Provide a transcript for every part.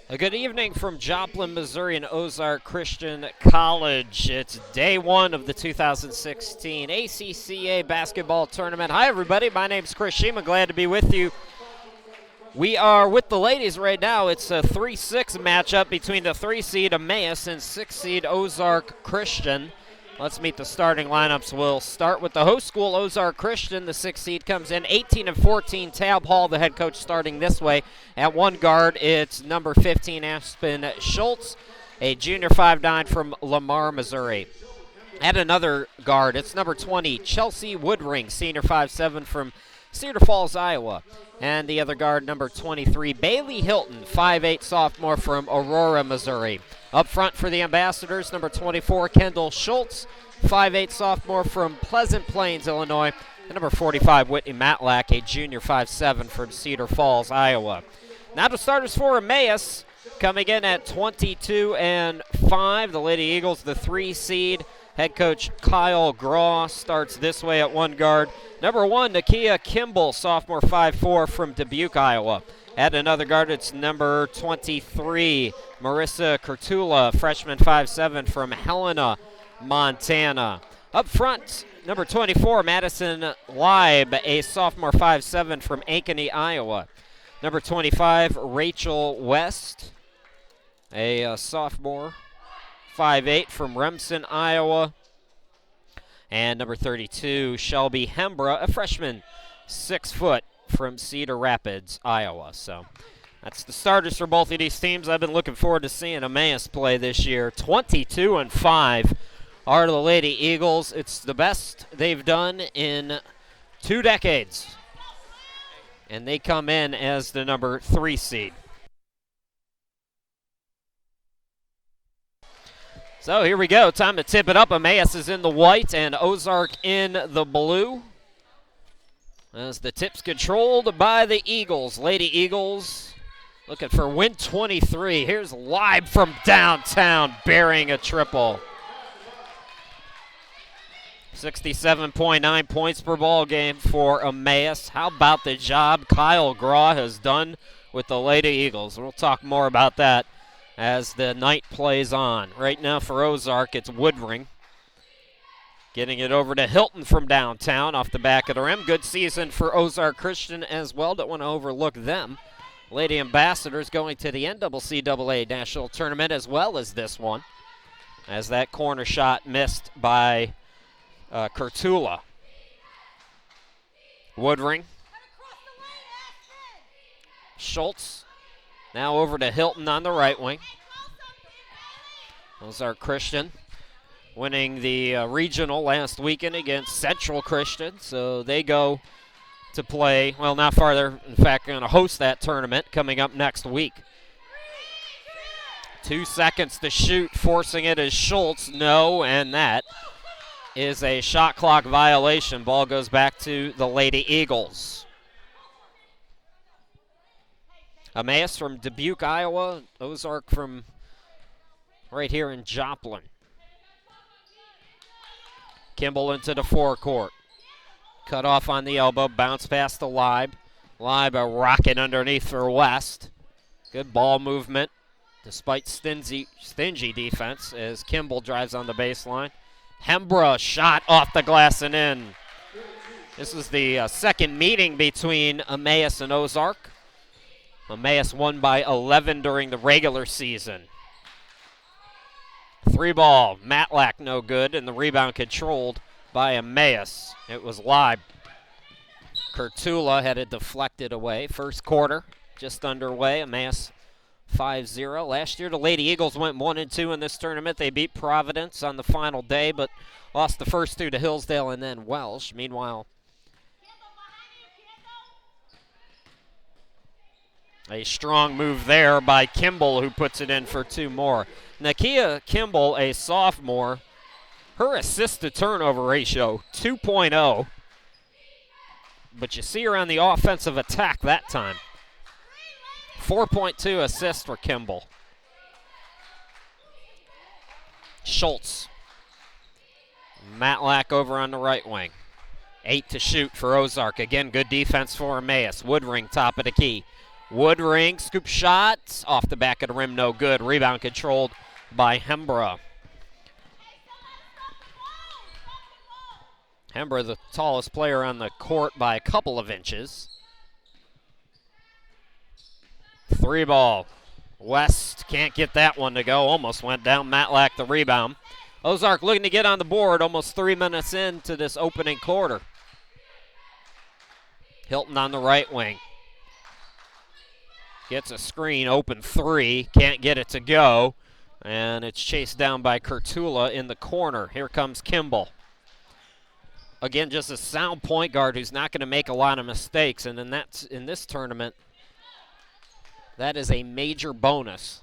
A good evening from Joplin, Missouri and Ozark Christian College. It's day one of the 2016 ACCA basketball tournament. Hi, everybody. My name's Chris Shima. Glad to be with you. We are with the ladies right now. It's a 3-6 matchup between the 3-seed Emmaus and 6-seed Ozark Christian. Let's meet the starting lineups. We'll start with the host school, Ozark Christian. The 6th seed comes in 18-14. Tab Hall, the head coach, starting this way. At one guard, it's number 15, Aspen Schultz, a junior 5'9" from Lamar, Missouri. At another guard, it's number 20, Chelsea Woodring, senior 5'7" from Cedar Falls, Iowa. And the other guard, number 23, Bailey Hilton, 5'8" sophomore from Aurora, Missouri. Up front for the Ambassadors, number 24, Kendall Schultz, 5'8" sophomore from Pleasant Plains, Illinois. And number 45, Whitney Matlack, a junior 5'7" from Cedar Falls, Iowa. Now the starters for Emmaus, coming in at 22-5. The Lady Eagles, the 3 seed. Head coach Kyle Graw starts this way at one guard. Number 1, Nakia Kimball, sophomore 5'4" from Dubuque, Iowa. At another guard, it's number 23, Marissa Kurtula, freshman 5'7" from Helena, Montana. Up front, number 24, Madison Leib, a sophomore 5'7" from Ankeny, Iowa. Number 25, Rachel West, a sophomore 5'8" from Remsen, Iowa. And number 32, Shelby Hembra, a freshman 6 foot from Cedar Rapids, Iowa. So that's the starters for both of these teams. I've been looking forward to seeing Emmaus play this year. 22-5 are the Lady Eagles. It's the best they've done in 2 decades. And they come in as the number 3 seed. So here we go. Time to tip it up. Emmaus is in the white and Ozark in the blue. As the tip's controlled by the Eagles. Lady Eagles looking for win 23. Here's Leib from downtown burying a triple. 67.9 points per ball game for Emmaus. How about the job Kyle Graw has done with the Lady Eagles? We'll talk more about that as the night plays on. Right now for Ozark, it's Woodring. Getting it over to Hilton from downtown off the back of the rim. Good season for Ozark Christian as well. Don't want to overlook them. Lady Ambassadors going to the NCCAA National Tournament as well as this one, as that corner shot missed by Kurtula. Woodring. Schultz. Now over to Hilton on the right wing. Ozark Christian winning the regional last weekend against Central Christian. So they go to play, well, not farther. In fact, going to host that tournament coming up next week. 2 seconds to shoot. Forcing it is Schultz. No, and that is a shot clock violation. Ball goes back to the Lady Eagles. Emmaus from Dubuque, Iowa. Ozark from right here in Joplin. Kimball into the forecourt. Cut off on the elbow. Bounce past the Leib. Leib a rocket underneath for West. Good ball movement despite stingy defense as Kimball drives on the baseline. Hembra shot off the glass and in. This is the second meeting between Emmaus and Ozark. Emmaus won by 11 during the regular season. 3 ball, Matlack no good, and the rebound controlled by Emmaus. It was Leib. Kurtula had it deflected away. First quarter just underway. Emmaus 5-0. Last year the Lady Eagles went 1-2 in this tournament. They beat Providence on the final day, but lost the first 2 to Hillsdale and then Welsh. Meanwhile, a strong move there by Kimball, who puts it in for 2 more. Nakia Kimball, a sophomore, her assist-to-turnover ratio, 2.0. But you see her on the offensive attack that time. 4.2 assists for Kimball. Schultz. Matlack over on the right wing. 8 to shoot for Ozark. Again, good defense for Emmaus. Woodring top of the key. Woodring, scoop shot, off the back of the rim, no good. Rebound controlled by Hembra. Hembra, the tallest player on the court by a couple of inches. 3 ball. West can't get that one to go. Almost went down. Matlack the rebound. Ozark looking to get on the board almost 3 minutes into this opening quarter. Hilton on the right wing. Gets a screen, open 3. Can't get it to go. And it's chased down by Kurtula in the corner. Here comes Kimball. Again, just a sound point guard who's not going to make a lot of mistakes. And in this tournament, that is a major bonus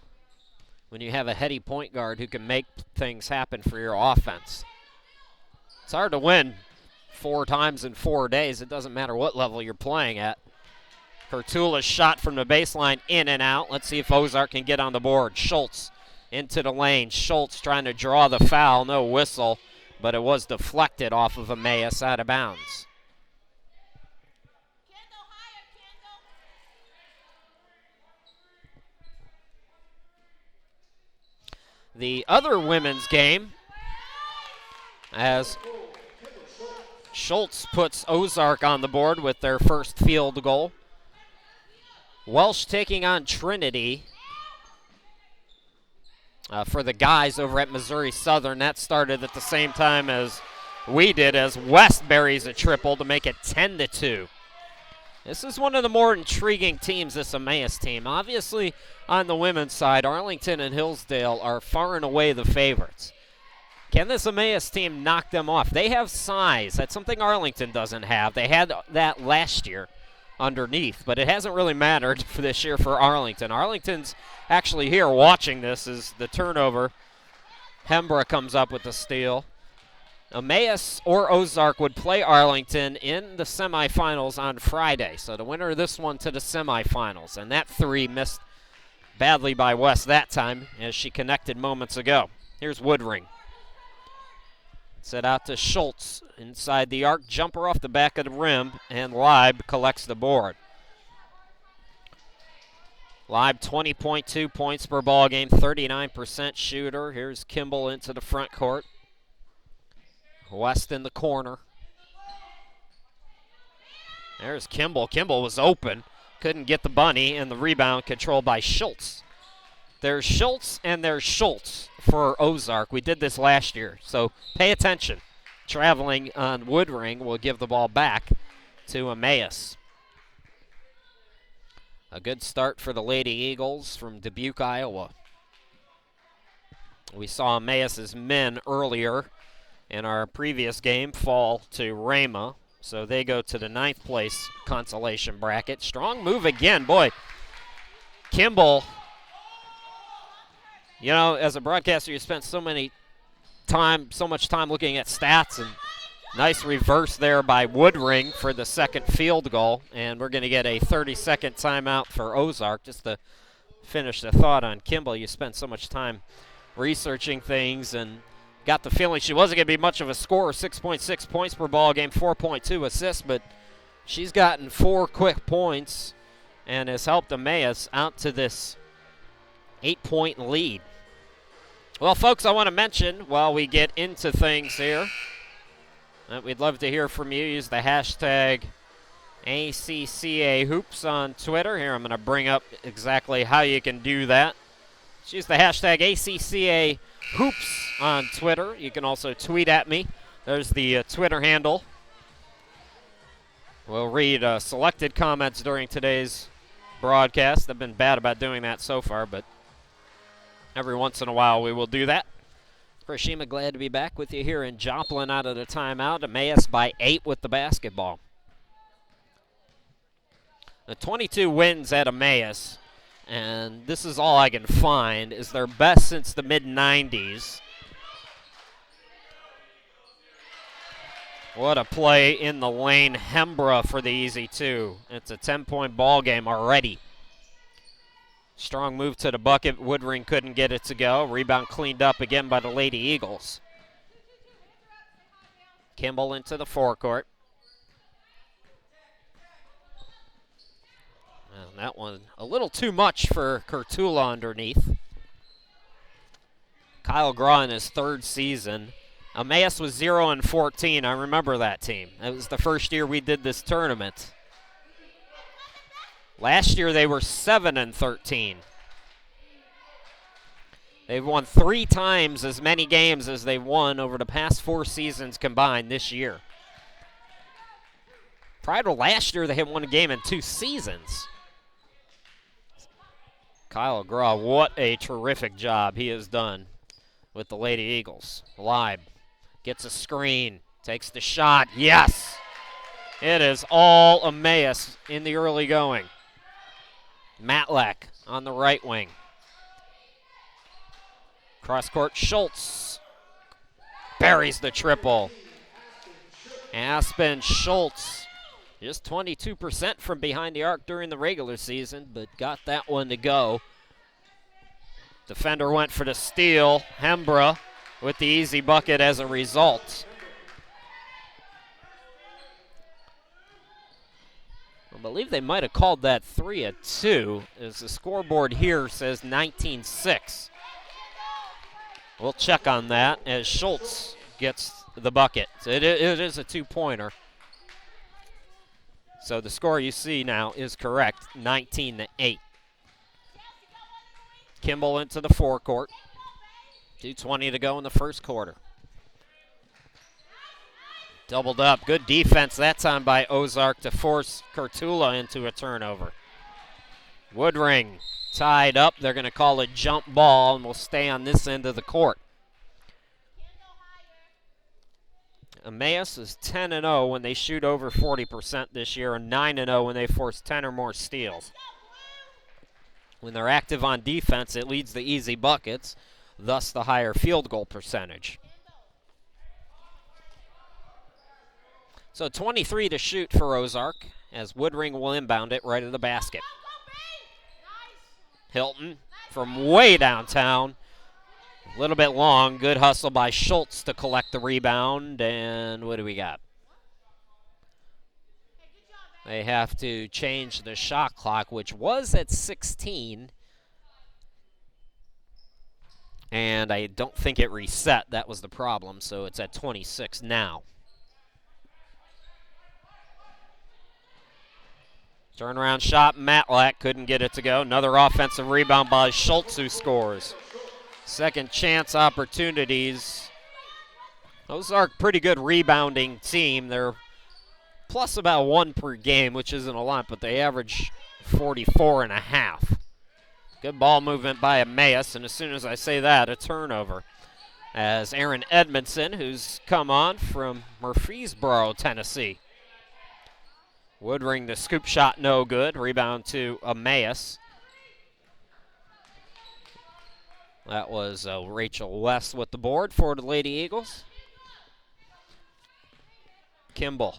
when you have a heady point guard who can make things happen for your offense. It's hard to win 4 times in 4 days. It doesn't matter what level you're playing at. Kurtula's shot from the baseline, in and out. Let's see if Ozark can get on the board. Schultz into the lane. Schultz trying to draw the foul. No whistle, but it was deflected off of Emmaus out of bounds. The other women's game, as Schultz puts Ozark on the board with their first field goal. Welsh taking on Trinity for the guys over at Missouri Southern. That started at the same time as we did, as West buries a triple to make it 10-2. This is one of the more intriguing teams, this Emmaus team. Obviously, on the women's side, Arlington and Hillsdale are far and away the favorites. Can this Emmaus team knock them off? They have size. That's something Arlington doesn't have. They had that last year underneath, but it hasn't really mattered for this year for Arlington. Arlington's actually here watching this as the turnover. Hembra comes up with the steal. Emmaus or Ozark would play Arlington in the semifinals on Friday. So the winner of this one to the semifinals. And that 3 missed badly by West that time as she connected moments ago. Here's Woodring. Set out to Schultz inside the arc. Jumper off the back of the rim, and Leib collects the board. Leib 20.2 points per ball game, 39% shooter. Here's Kimball into the front court. West in the corner. There's Kimball. Kimball was open. Couldn't get the bunny, and the rebound controlled by Schultz. There's Schultz and there's Schultz for Ozark. We did this last year, so pay attention. Traveling on Woodring will give the ball back to Emmaus. A good start for the Lady Eagles from Dubuque, Iowa. We saw Emmaus's men earlier in our previous game fall to Rama, so they go to the 9th place consolation bracket. Strong move again. Boy, Kimball, you know, as a broadcaster, you spent so much time looking at stats, and nice reverse there by Woodring for the second field goal, and we're going to get a 30-second timeout for Ozark. Just to finish the thought on Kimball, you spent so much time researching things and got the feeling she wasn't going to be much of a scorer. 6.6 points per ball game, 4.2 assists, but she's gotten 4 quick points and has helped Emmaus out to this 8-point lead. Well, folks, I want to mention while we get into things here that we'd love to hear from you. Use the hashtag ACCA Hoops on Twitter. Here, I'm going to bring up exactly how you can do that. Just use the hashtag ACCA Hoops on Twitter. You can also tweet at me. There's the Twitter handle. We'll read selected comments during today's broadcast. I've been bad about doing that so far, but every once in a while we will do that. Chris Shima, glad to be back with you here in Joplin out of the timeout. Emmaus by 8 with the basketball. The 22 wins at Emmaus, and this is all I can find, is their best since the mid-90s. What a play in the lane. Hembra for the easy 2. It's a 10-point ball game already. Strong move to the bucket. Woodring couldn't get it to go. Rebound cleaned up again by the Lady Eagles. Kimball into the forecourt. Well, That one a little too much for Kurtula underneath. Kyle Graw in his third season. Emmaus was 0-14. I remember that team. It was the first year we did this tournament. Last year they were 7-13. They've won 3 times as many games as they've won over the past 4 seasons combined this year. Prior to last year, they had won a game in 2 seasons. Kyle Graw, what a terrific job he has done with the Lady Eagles. Leib gets a screen, takes the shot. Yes! It is all Emmaus in the early going. Matlack on the right wing. Cross-court, Schultz buries the triple. Aspen Schultz, just 22% from behind the arc during the regular season, but got that one to go. Defender went for the steal. Hembra with the easy bucket as a result. I believe they might have called that 3-2, as the scoreboard here says 19-6. We'll check on that as Schultz gets the bucket. It is a 2-pointer. So the score you see now is correct, 19-8. Kimball into the forecourt. 2:20 to go in the first quarter. Doubled up. Good defense that time by Ozark to force Kurtula into a turnover. Woodring tied up. They're going to call a jump ball and will stay on this end of the court. Emmaus is 10-0 when they shoot over 40% this year and 9-0 when they force 10 or more steals. When they're active on defense, it leads the easy buckets, thus the higher field goal percentage. So 23 to shoot for Ozark as Woodring will inbound it right at the basket. Hilton from way downtown. A little bit long. Good hustle by Schultz to collect the rebound. And what do we got? They have to change the shot clock, which was at 16. And I don't think it reset. That was the problem. So it's at 26 now. Turnaround shot, Matlack couldn't get it to go. Another offensive rebound by Schultz, who scores. Second chance opportunities. Ozark, pretty good rebounding team. They're plus about 1 per game, which isn't a lot, but they average 44.5. Good ball movement by Emmaus, and as soon as I say that, a turnover. As Aaron Edmondson, who's come on from Murfreesboro, Tennessee. Woodring, the scoop shot, no good. Rebound to Emmaus. That was Rachel West with the board for the Lady Eagles. Kimball.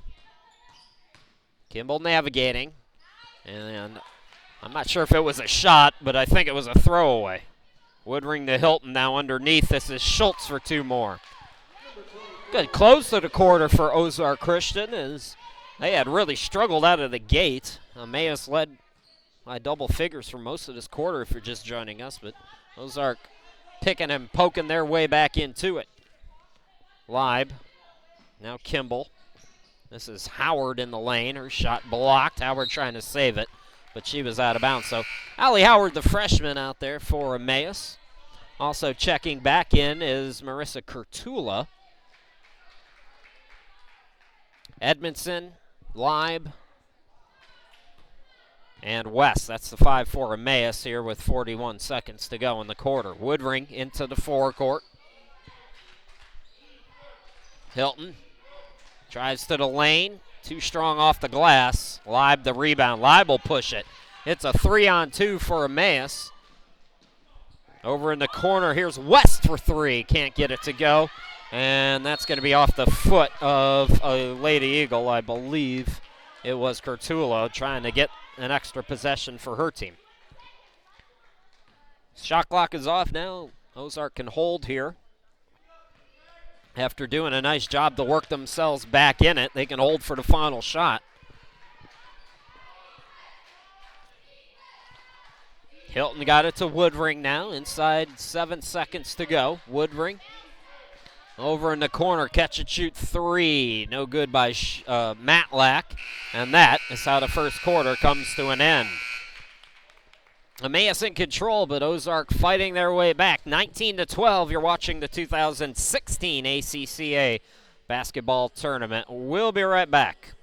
Kimball navigating. And I'm not sure if it was a shot, but I think it was a throwaway. Woodring to Hilton now underneath. This is Schultz for 2 more. Good close to the quarter for Ozark Christian as they had really struggled out of the gate. Emmaus led by double figures for most of this quarter if you're just joining us, but Ozark picking and poking their way back into it. Leib, now Kimball. This is Howard in the lane. Her shot blocked. Howard trying to save it, but she was out of bounds. So Allie Howard, the freshman out there for Emmaus. Also checking back in is Marissa Kurtula. Edmondson, Leib, and West. That's the 5 for Emmaus here with 41 seconds to go in the quarter. Woodring into the forecourt. Hilton drives to the lane. Too strong off the glass. Leib the rebound. Leib will push it. It's a 3-on-2 for Emmaus. Over in the corner, here's West for 3. Can't get it to go. And that's going to be off the foot of a Lady Eagle. I believe it was Kurtula trying to get an extra possession for her team. Shot clock is off now. Ozark can hold here. After doing a nice job to work themselves back in it, they can hold for the final shot. Hilton got it to Woodring now. Inside 7 seconds to go. Woodring over in the corner. Catch and shoot three. No good by Matlack. And that is how the first quarter comes to an end. Emmaus in control, but Ozark fighting their way back. 19-12, you're watching the 2016 ACCA basketball tournament. We'll be right back.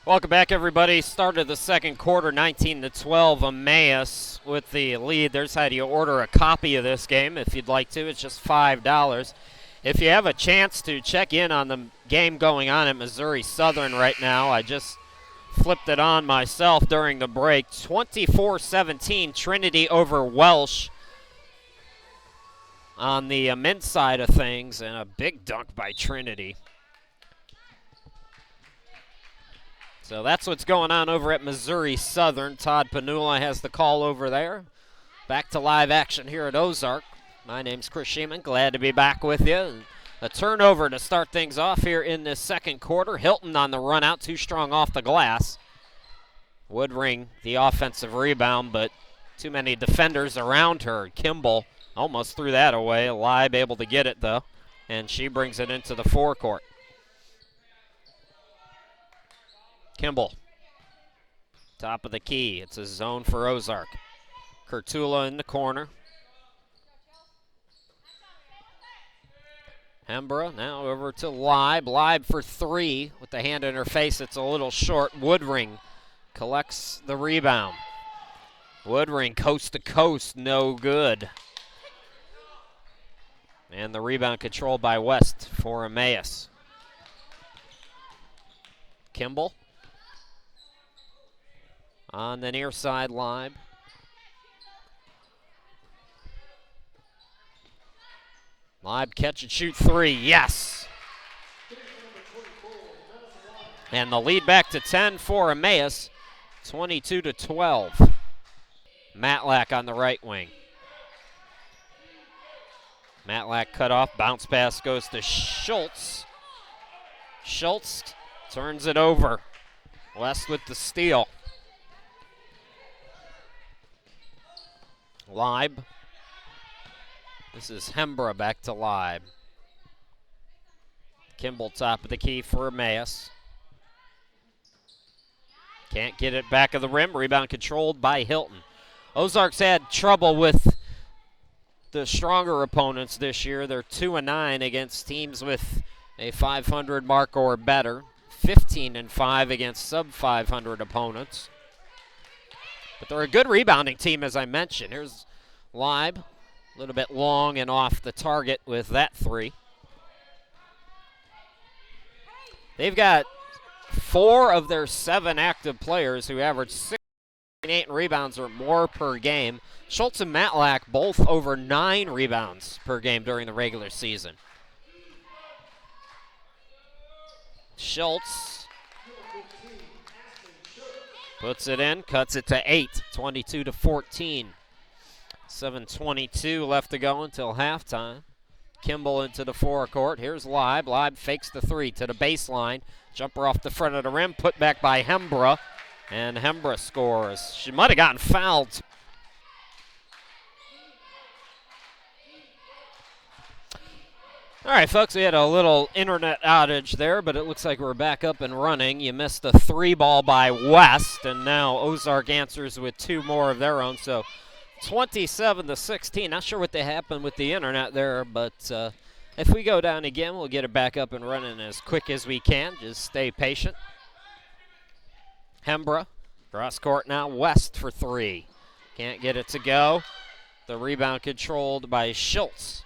Welcome back, everybody. Started the second quarter, 19-12. Emmaus with the lead. There's how you order a copy of this game if you'd like to. It's just $5. If you have a chance to check in on the game going on at Missouri Southern right now, I just flipped it on myself during the break. 24-17, Trinity over Welsh on the men's side of things, and a big dunk by Trinity. So that's what's going on over at Missouri Southern. Todd Panula has the call over there. Back to live action here at Ozark. My name's Chris Sheeman. Glad to be back with you. A turnover to start things off here in this second quarter. Hilton on the run out, too strong off the glass. Woodring the offensive rebound, but too many defenders around her. Kimball almost threw that away. Leib able to get it, though, and she brings it into the forecourt. Kimball, top of the key. It's a zone for Ozark. Kurtula in the corner. Hembra now over to Leib. Leib for three with the hand in her face. It's a little short. Woodring collects the rebound. Woodring coast to coast, no good. And the rebound controlled by West for Emmaus. Kimball. On the near side, Leib. Leib catch and shoot three, yes! And the lead back to 10 for Emmaus, 22-12. Matlack on the right wing. Matlack cut off, bounce pass goes to Schultz. Schultz turns it over. West with the steal. Leib. This is Hembra back to Leib. Kimball top of the key for Emmaus. Can't get it back of the rim. Rebound controlled by Hilton. Ozark's had trouble with the stronger opponents this year. They're 2-9 against teams with a 500 mark or better. 15-5 against sub-500 opponents. But they're a good rebounding team, as I mentioned. Here's Leib, a little bit long and off the target with that three. They've got 4 of their 7 active players who average 6.8 rebounds or more per game. Schultz and Matlack both over 9 rebounds per game during the regular season. Schultz puts it in, cuts it to 8, 22-14. 7:22 left to go until halftime. Kimball into the forecourt. Here's Leib. Leib fakes the three to the baseline. Jumper off the front of the rim, put back by Hembra, and Hembra scores. She might have gotten fouled. All right, folks, we had a little internet outage there, but it looks like we're back up and running. You missed a 3 ball by West, and now Ozark answers with 2 more of their own. So 27-16. Not sure what happened with the internet there, but if we go down again, we'll get it back up and running as quick as we can. Just stay patient. Hembra, cross court now, West for three. Can't get it to go. The rebound controlled by Schultz.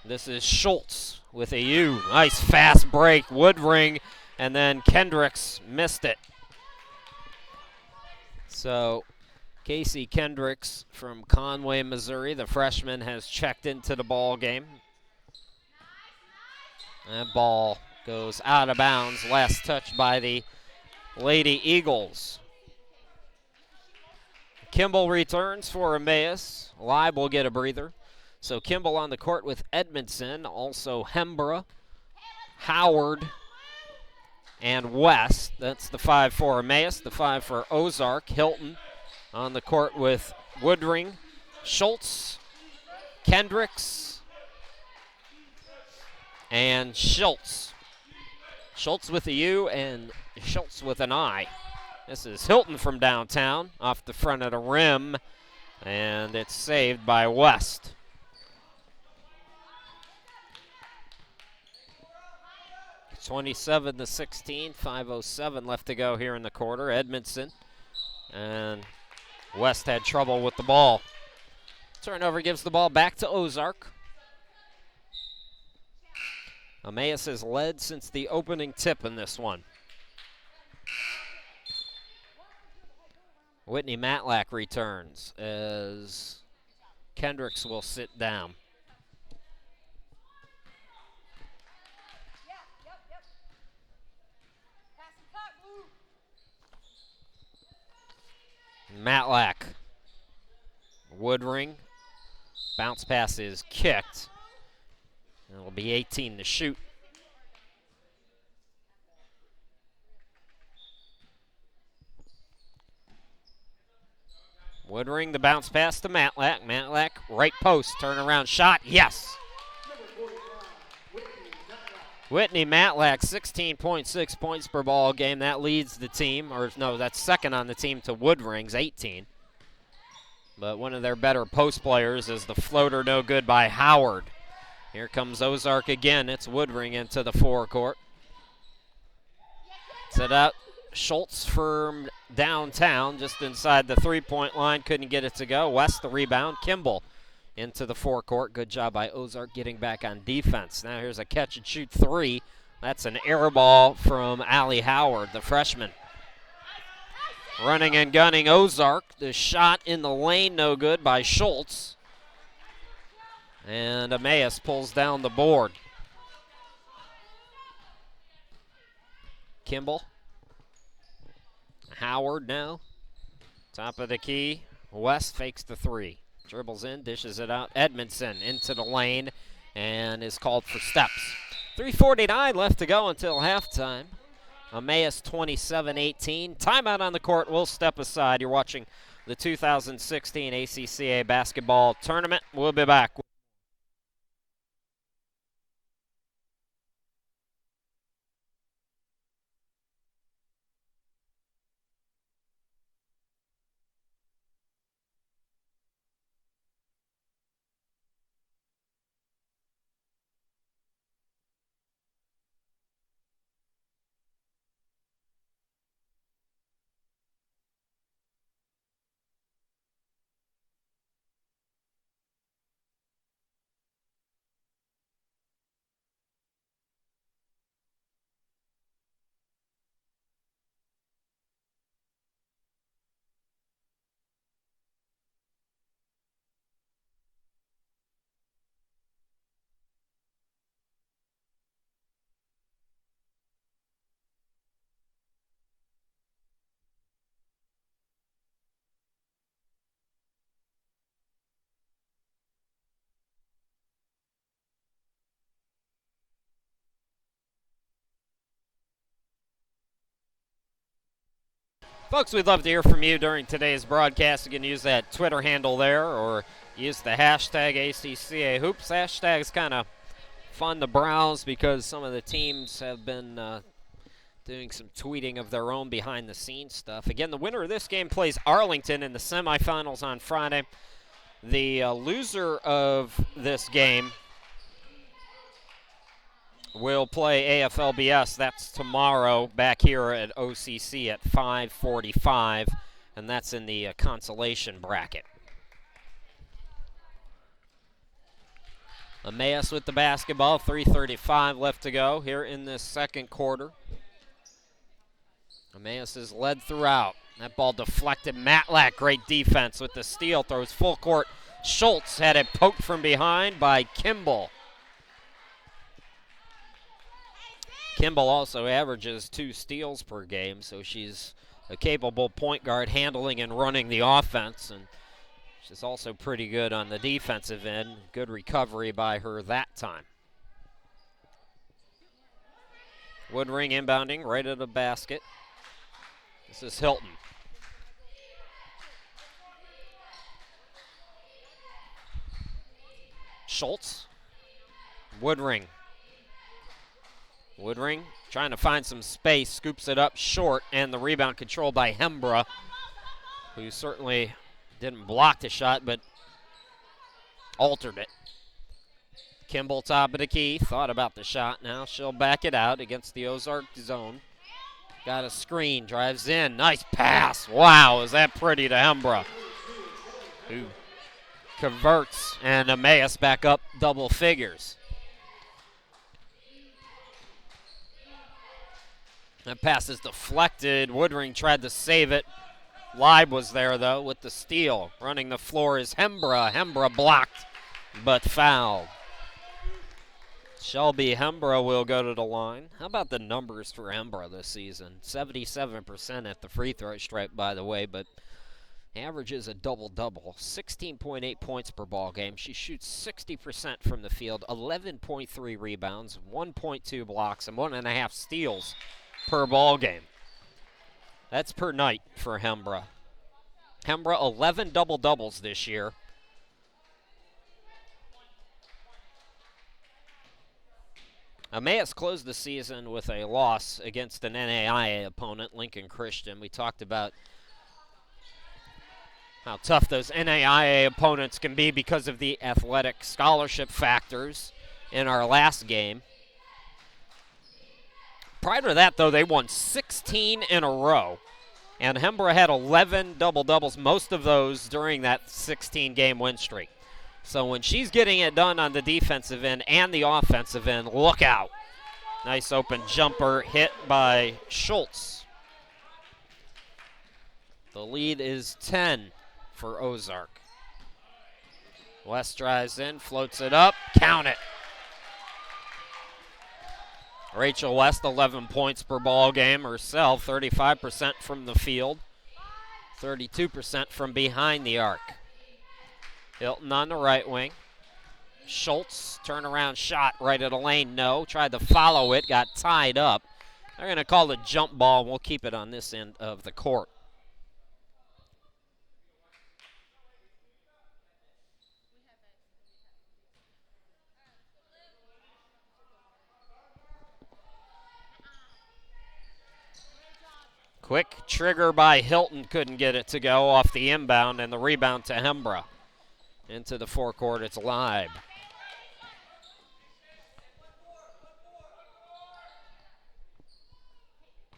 This is Schultz with a U. Nice fast break, Woodring, and then Kendricks missed it. So Casey Kendricks from Conway, Missouri, the freshman, has checked into the ball game. That ball goes out of bounds, last touch by the Lady Eagles. Kimball returns for Emmaus. Live will get a breather. So Kimball on the court with Edmondson, also Hembra, Howard, and West. That's the 5 for Emmaus, the 5 for Ozark. Hilton on the court with Woodring, Schultz, Kendricks, and Schultz. Schultz with a U and Schultz with an I. This is Hilton from downtown, off the front of the rim, and it's saved by West. It's 27-16, 5:07 left to go here in the quarter. Edmondson, and West had trouble with the ball. Turnover gives the ball back to Ozark. Emmaus has led since the opening tip in this one. Whitney Matlack returns as Kendricks will sit down. Matlack. Woodring. Bounce pass is kicked. It'll be 18 to shoot. Woodring, the bounce pass to Matlack. Matlack, right post, turnaround shot, yes. Whitney Matlack, 16.6 points per ball game. That leads the team, or no, that's second on the team to Woodring's 18. But one of their better post players is the floater, no good by Howard. Here comes Ozark again. It's Woodring into the forecourt. Set up. Schultz from downtown, just inside the three-point line. Couldn't get it to go. West the rebound. Kimball into the forecourt. Good job by Ozark getting back on defense. Now here's a catch-and-shoot three. That's an air ball from Allie Howard, the freshman. Running and gunning Ozark. The shot in the lane, no good by Schultz. And Emmaus pulls down the board. Kimball. Howard now. Top of the key. West fakes the three. Dribbles in, dishes it out. Edmondson into the lane and is called for steps. 3:49 left to go until halftime. Emmaus 27-18. Timeout on the court. We'll step aside. You're watching the 2016 ACCA basketball tournament. We'll be back. Folks, we'd love to hear from you during today's broadcast. You can use that Twitter handle there or use the hashtag ACCA Hoops. Hashtag's kind of fun to browse because some of the teams have been doing some tweeting of their own behind-the-scenes stuff. Again, the winner of this game plays Arlington in the semifinals on Friday. The loser of this game will play AFLBS. That's tomorrow back here at OCC at 5:45, and that's in the consolation bracket. Emmaus with the basketball, 3:35 left to go here in this second quarter. Emmaus is led throughout. That ball deflected. Matlack, great defense with the steal, throws full court. Schultz had it poked from behind by Kimball. Kimball also averages 2 steals per game, so she's a capable point guard handling and running the offense, and she's also pretty good on the defensive end. Good recovery by her that time. Woodring inbounding right at the basket. This is Hilton. Schultz. Woodring. Woodring trying to find some space, scoops it up short, and the rebound controlled by Hembra, who certainly didn't block the shot, but altered it. Kimball top of the key, thought about the shot. Now she'll back it out against the Ozark zone. Got a screen, drives in, nice pass. Wow, is that pretty to Hembra, who converts, and Emmaus back up double figures. That pass is deflected. Woodring tried to save it. Leib was there, though, with the steal. Running the floor is Hembra. Hembra blocked, but fouled. Shelby Hembra will go to the line. How about the numbers for Hembra this season? 77% at the free throw stripe, by the way, but averages a double-double. 16.8 points per ball game. She shoots 60% from the field, 11.3 rebounds, 1.2 blocks, and 1.5 steals per ball game. That's per night for Hembra. Hembra, 11 double-doubles this year. Emmaus closed the season with a loss against an NAIA opponent, Lincoln Christian. We talked about how tough those NAIA opponents can be because of the athletic scholarship factors in our last game. Prior to that, though, they won 16 in a row, and Hembra had 11 double-doubles, most of those during that 16-game win streak. So when she's getting it done on the defensive end and the offensive end, look out. Nice open jumper hit by Schultz. The lead is 10 for Ozark. West drives in, floats it up, count it. Rachel West, 11 points per ball game herself, 35% from the field, 32% from behind the arc. Hilton on the right wing. Schultz, turnaround shot right at a lane, no. Tried to follow it, got tied up. They're going to call it a jump ball, and we'll keep it on this end of the court. Quick trigger by Hilton, couldn't get it to go off the inbound, and the rebound to Hembra. Into the forecourt, it's Leib.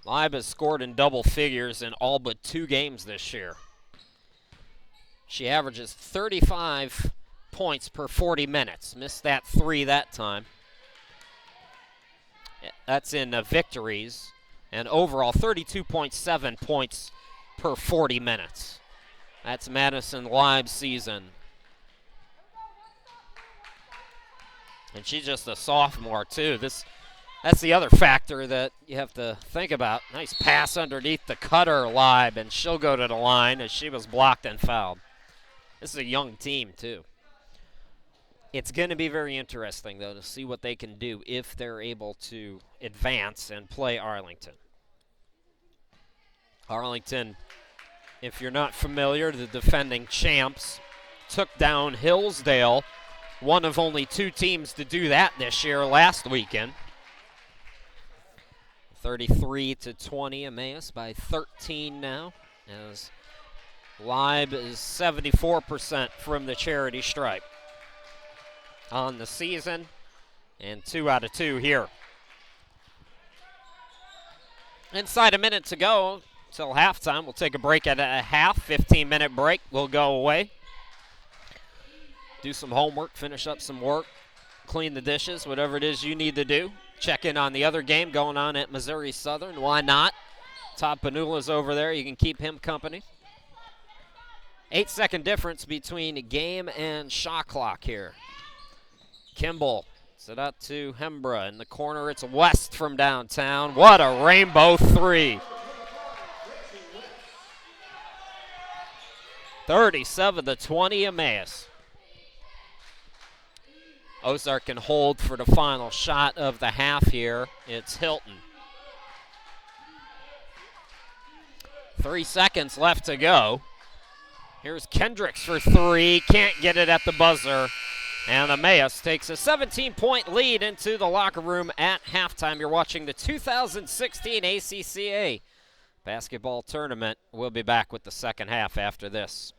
Leib has scored in double figures in all but 2 games this year. She averages 35 points per 40 minutes. Missed that 3 that time. That's in victories. And overall, 32.7 points per 40 minutes. That's Madison Leib's season. And she's just a sophomore, too. That's the other factor that you have to think about. Nice pass underneath the cutter, Leib, and she'll go to the line as she was blocked and fouled. This is a young team, too. It's going to be very interesting, though, to see what they can do if they're able to advance and play Arlington. Arlington, if you're not familiar, the defending champs, took down Hillsdale, one of only 2 teams to do that this year last weekend. 33-20, Emmaus by 13 now, as Live is 74% from the charity stripe on the season, and 2 out of 2 here. Inside a minute to go till halftime. We'll take a break at a half, 15-minute break. We'll go away, do some homework, finish up some work, clean the dishes, whatever it is you need to do. Check in on the other game going on at Missouri Southern. Why not? Todd Panula's over there. You can keep him company. 8-second difference between game and shot clock here. Kimball set out to Hembra. In the corner, it's West from downtown. What a rainbow three. 37-20 Emmaus. Ozark can hold for the final shot of the half here. It's Hilton. 3 seconds left to go. Here's Kendricks for three. Can't get it at the buzzer. And Emmaus takes a 17-point lead into the locker room at halftime. You're watching the 2016 ACCA basketball tournament. We'll be back with the second half after this.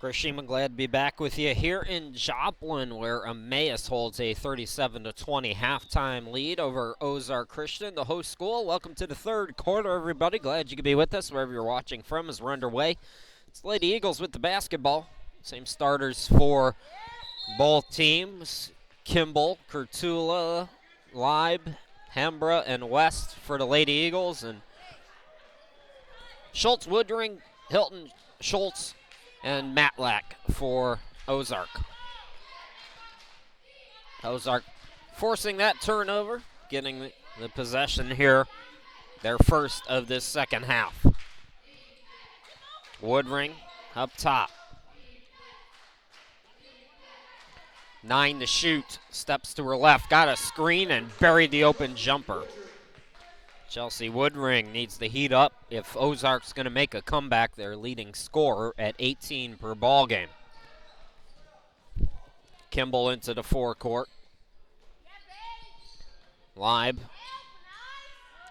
Chris Sheeman, glad to be back with you here in Joplin, where Emmaus holds a 37-20 halftime lead over Ozark Christian, the host school. Welcome to the third quarter, everybody. Glad you could be with us wherever you're watching from as we're underway. It's Lady Eagles with the basketball. Same starters for both teams. Kimball, Kurtula, Leib, Hembra, and West for the Lady Eagles. And Schultz, Woodring, Hilton, Schultz, and Matlack for Ozark. Ozark forcing that turnover, getting the possession here, their first of this second half. Woodring up top. 9 to shoot, steps to her left, got a screen and buried the open jumper. Chelsea Woodring needs to heat up if Ozark's going to make a comeback. Their leading scorer at 18 per ball game. Kimball into the forecourt. Leib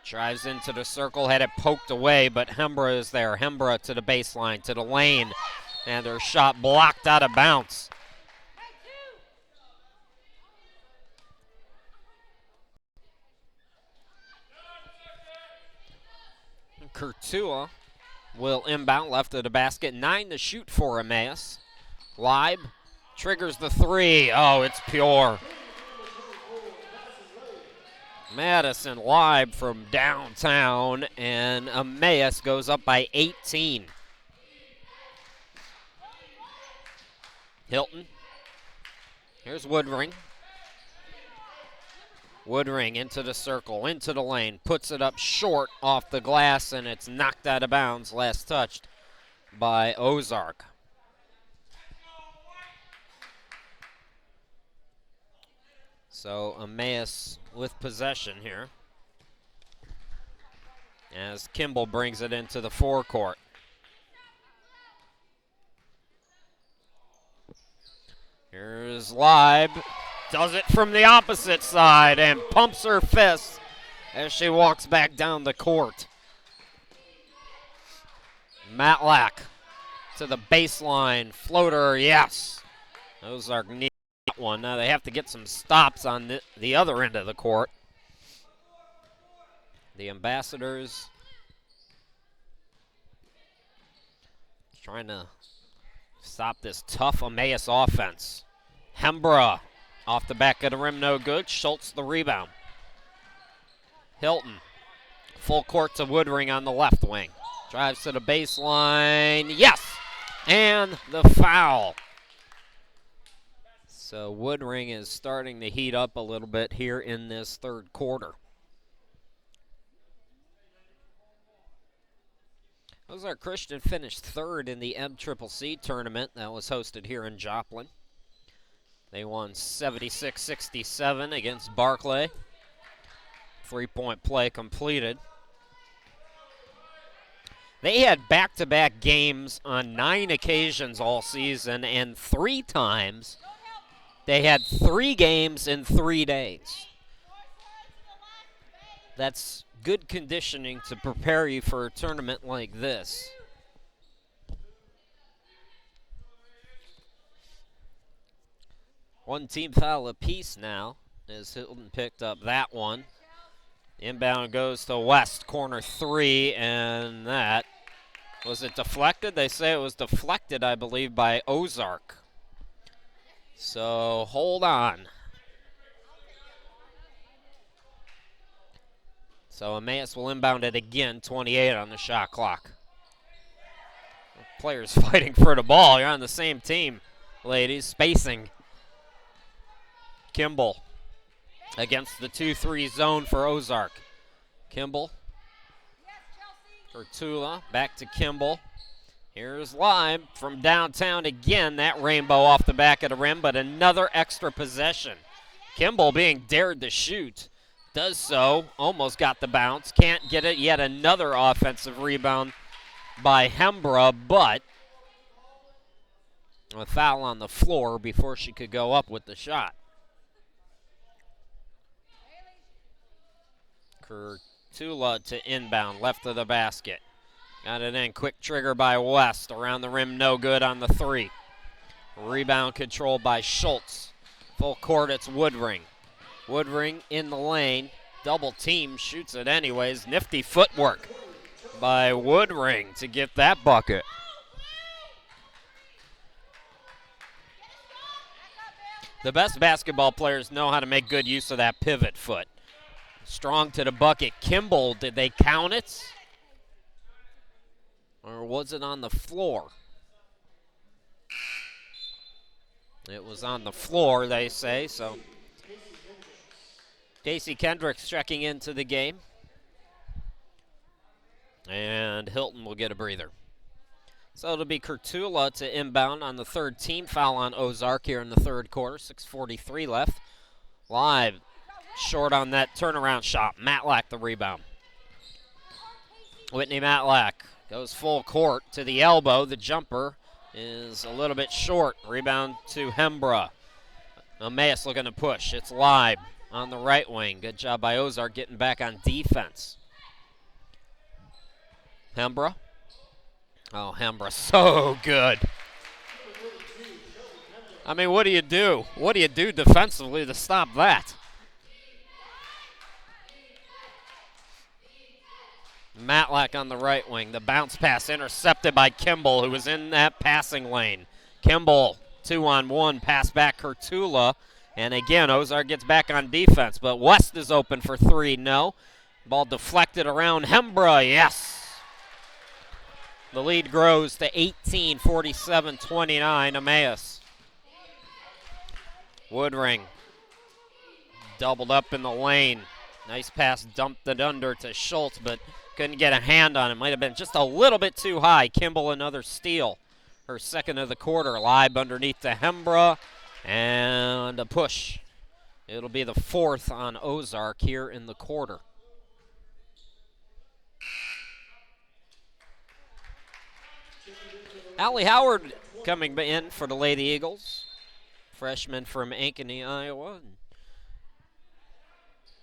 drives into the circle, had it poked away, but Hembra is there. Hembra to the baseline, to the lane, and their shot blocked out of bounds. Kurtua will inbound left of the basket. 9 to shoot for Emmaus. Leib triggers the three. Oh, it's pure. Madison Leib from downtown, and Emmaus goes up by 18. Hilton. Here's Woodring. Woodring into the circle, into the lane, puts it up short off the glass, and it's knocked out of bounds, last touched by Ozark. So Emmaus with possession here as Kimball brings it into the forecourt. Here's Leib. Does it from the opposite side and pumps her fist as she walks back down the court. Matlack to the baseline. Floater, yes. Ozark need that one. Now they have to get some stops on the other end of the court. The Ambassadors trying to stop this tough Emmaus offense. Hembra off the back of the rim, no good. Schultz the rebound. Hilton, full court to Woodring on the left wing. Drives to the baseline, yes! And the foul. So Woodring is starting to heat up a little bit here in this third quarter. Ozark Christian finished third in the MCCC tournament that was hosted here in Joplin. They won 76-67 against Barclay. 3-point play completed. They had back-to-back games on 9 occasions all season, and 3 times they had 3 games in 3 days. That's good conditioning to prepare you for a tournament like this. One team foul apiece now as Hilton picked up that one. Inbound goes to West, corner 3, and that, was it deflected? They say it was deflected, I believe, by Ozark. So hold on. So Emmaus will inbound it again, 28 on the shot clock. Players fighting for the ball. You're on the same team, ladies. Spacing. Kimball against the 2-3 zone for Ozark. Kimball. Kurtula back to Kimball. Here's Leib from downtown again. That rainbow off the back of the rim, but another extra possession. Kimball being dared to shoot. Does so. Almost got the bounce. Can't get it. Yet another offensive rebound by Hembra, but a foul on the floor before she could go up with the shot. Kurtula to inbound, left of the basket. Got it in. Quick trigger by West. Around the rim, no good on the three. Rebound controlled by Schultz. Full court, it's Woodring. Woodring in the lane. Double team, shoots it anyways. Nifty footwork by Woodring to get that bucket. The best basketball players know how to make good use of that pivot foot. Strong to the bucket. Kimball, did they count it? Or was it on the floor? It was on the floor, they say, so. Casey Kendricks checking into the game. And Hilton will get a breather. So it'll be Kurtula to inbound on the third team foul on Ozark here in the third quarter. 6:43 left. Live, short on that turnaround shot. Matlack the rebound. Whitney Matlack goes full court to the elbow. The jumper is a little bit short. Rebound to Hembra. Emmaus looking to push. It's Live on the right wing. Good job by Ozark getting back on defense. Hembra. Oh, Hembra, so good. I mean, what do you do? What do you do defensively to stop that? Matlack on the right wing. The bounce pass intercepted by Kimball, who was in that passing lane. Kimball, 2-on-1, pass back Kurtula. And again, Ozark gets back on defense, but West is open for three. No. Ball deflected around Hembra. Yes. The lead grows to 18, 47-29, Emmaus. Woodring doubled up in the lane. Nice pass, dumped it under to Schultz, but couldn't get a hand on it. Might have been just a little bit too high. Kimball, another steal. Her second of the quarter. Live underneath to Hembra, and a push. It'll be the fourth on Ozark here in the quarter. Allie Howard coming in for the Lady Eagles. Freshman from Ankeny, Iowa.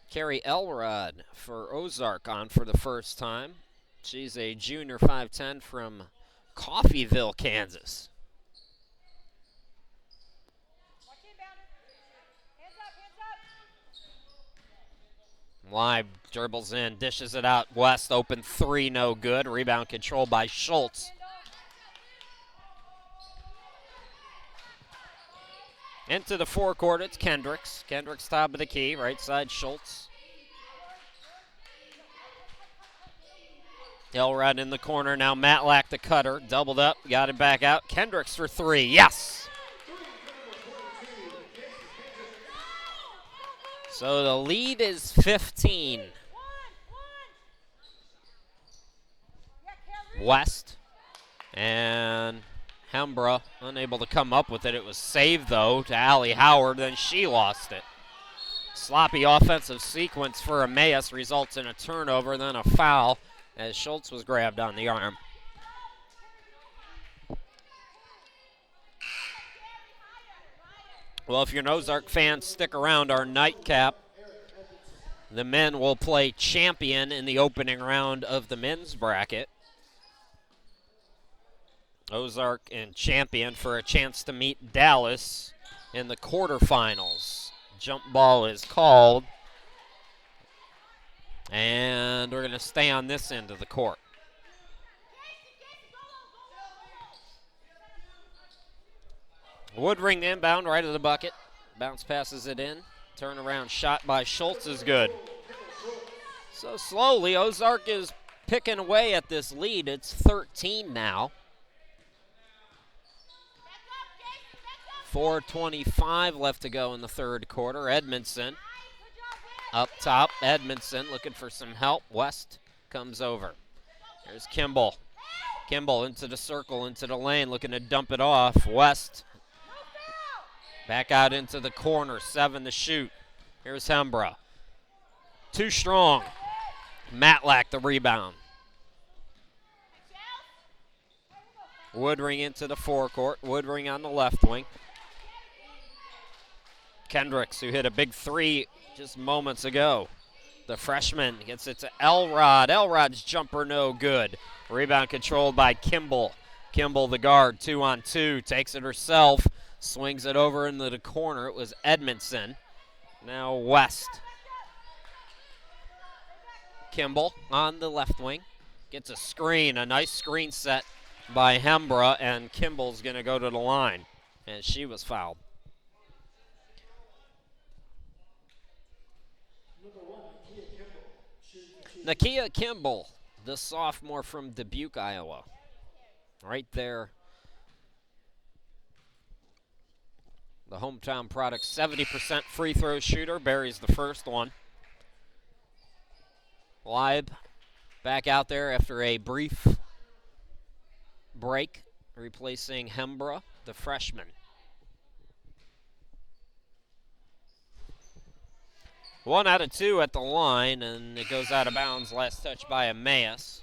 Carrie Elrod for Ozark on for the first time. She's a junior 5'10" from Coffeyville, Kansas. Live dribbles in, dishes it out. West open three, no good. Rebound controlled by Schultz. Into the forecourt, it's Kendricks. Kendricks top of the key, right side Schultz. Elrod in the corner, now Matlack the cutter. Doubled up, got it back out. Kendricks for three, yes! So the lead is 15. West and Hembra unable to come up with it. It was saved, though, to Allie Howard. Then she lost it. Sloppy offensive sequence for Emmaus results in a turnover, then a foul as Schultz was grabbed on the arm. Well, if you're an Ozark fan, stick around. Our nightcap. The men will play champion in the opening round of the men's bracket. Ozark and champion for a chance to meet Dallas in the quarterfinals. Jump ball is called. And we're going to stay on this end of the court. Woodring inbound right of the bucket. Bounce passes it in. Turnaround shot by Schultz is good. So slowly, Ozark is picking away at this lead. It's 13 now. 4:25 left to go in the third quarter. Edmondson up top. Edmondson looking for some help. West comes over. There's Kimball. Kimball into the circle, into the lane, looking to dump it off. West back out into the corner. 7 to shoot. Here's Hembra. Too strong. Matlack the rebound. Woodring into the forecourt. Woodring on the left wing. Kendricks, who hit a big three just moments ago. The freshman gets it to Elrod. Elrod's jumper no good. Rebound controlled by Kimball. Kimball, the guard, 2-on-2, takes it herself, swings it over into the corner. It was Edmondson. Now West. Kimball on the left wing. Gets a screen, a nice screen set by Hembra, and Kimball's going to go to the line. And she was fouled. Nakia Kimball, the sophomore from Dubuque, Iowa. Right there. The hometown product, 70% free throw shooter, buries the first one. Leib back out there after a brief break, replacing Hembra, the freshman. One out of two at the line, and it goes out of bounds. Last touch by Emmaus.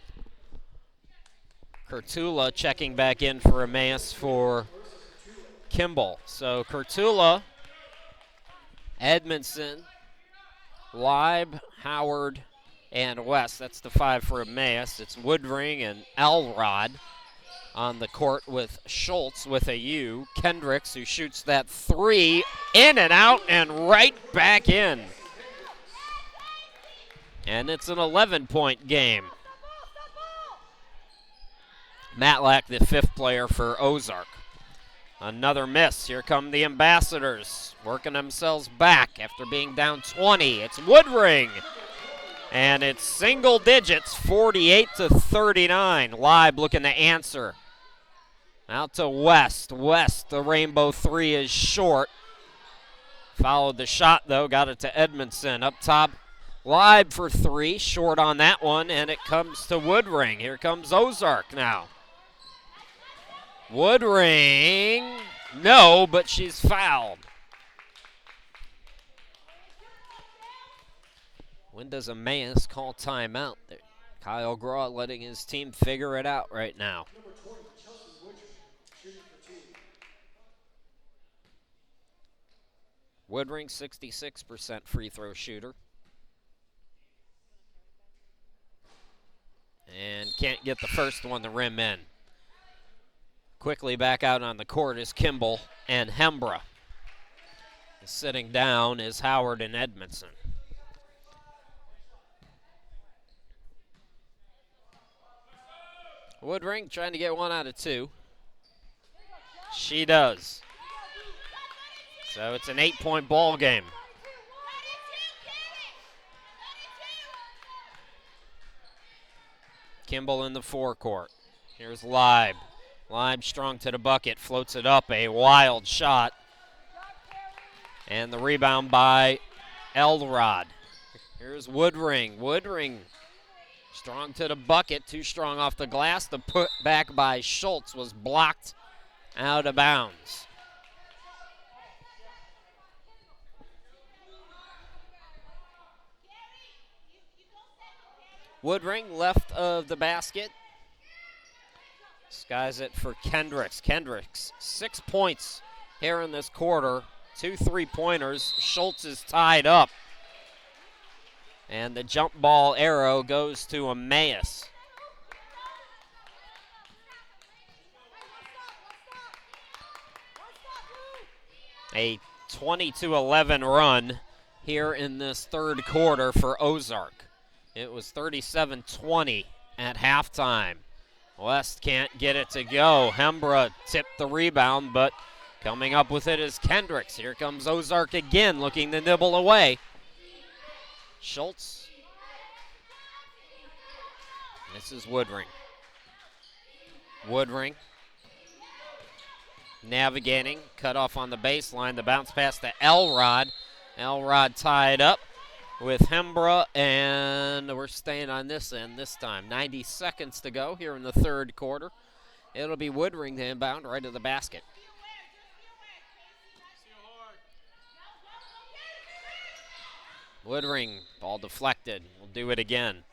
Kurtula checking back in for Emmaus for Kimball. So Kurtula, Edmondson, Leib, Howard, and West. That's the five for Emmaus. It's Woodring and Elrod on the court with Schultz with a U. Kendricks, who shoots that three, in and out and right back in. And it's an 11-point game. Matlack, the fifth player for Ozark. Another miss. Here come the Ambassadors, working themselves back after being down 20. It's Woodring. And it's single digits, 48-39. Leib looking to answer. Out to West. West, the rainbow three is short. Followed the shot, though. Got it to Edmondson. Up top, Leib for three. Short on that one, and it comes to Woodring. Here comes Ozark now. Woodring, no, but she's fouled. When does Emmaus call timeout? Kyle Graw letting his team figure it out right now. Woodring, 66% free throw shooter. And can't get the first one to rim in. Quickly back out on the court is Kimball and Hembra. Sitting down is Howard and Edmondson. Woodring trying to get one out of two. She does. So it's an 8-point ball game. Kimball in the forecourt. Here's Leib. Leib strong to the bucket, floats it up, a wild shot. And the rebound by Elrod. Here's Woodring. Woodring strong to the bucket, too strong off the glass. The put back by Schultz was blocked out of bounds. Woodring left of the basket. Skies it for Kendricks. Kendricks, 6 points here in this quarter. 2 3-pointers. Schultz is tied up. And the jump ball arrow goes to Emmaus. A 20-11 run here in this third quarter for Ozark. It was 37-20 at halftime. West can't get it to go. Hembra tipped the rebound, but coming up with it is Kendricks. Here comes Ozark again, looking to nibble away. Schultz. This is Woodring. Woodring navigating, cut off on the baseline. The bounce pass to Elrod. Elrod tied up with Hembra, and we're staying on this end this time. 90 seconds to go here in the third quarter. It'll be Woodring to inbound right to the basket. Woodring, ball deflected. We'll do it again.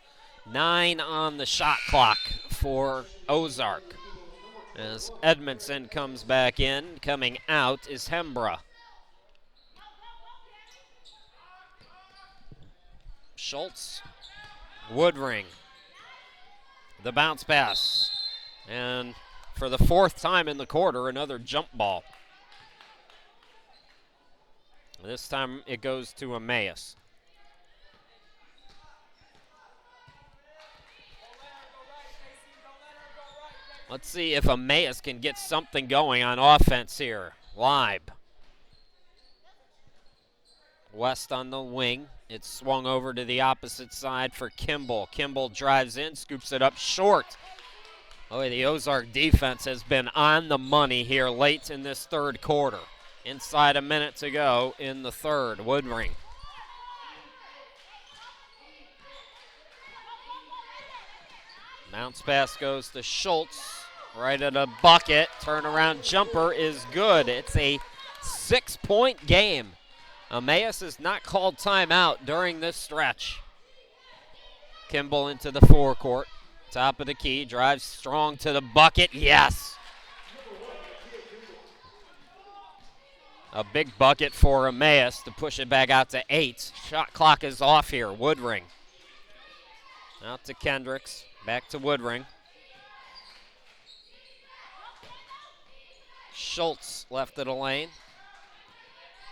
9 on the shot clock for Ozark. As Edmondson comes back in, coming out is Hembra. Schultz, Woodring, the bounce pass, and for the fourth time in the quarter, another jump ball. This time it goes to Emmaus. Let's see if Emmaus can get something going on offense here. Leib. West on the wing. It's swung over to the opposite side for Kimball. Kimball drives in, scoops it up short. Oh, the Ozark defense has been on the money here late in this third quarter. Inside a minute to go in the third. Woodring. Bounce pass goes to Schultz. Right at a bucket. Turnaround jumper is good. It's a 6-point game. Emmaus has not called timeout during this stretch. Kimball into the forecourt. Top of the key. Drives strong to the bucket. Yes. A big bucket for Emmaus to push it back out to 8. Shot clock is off here. Woodring. Out to Kendricks. Back to Woodring. Schultz left of the lane.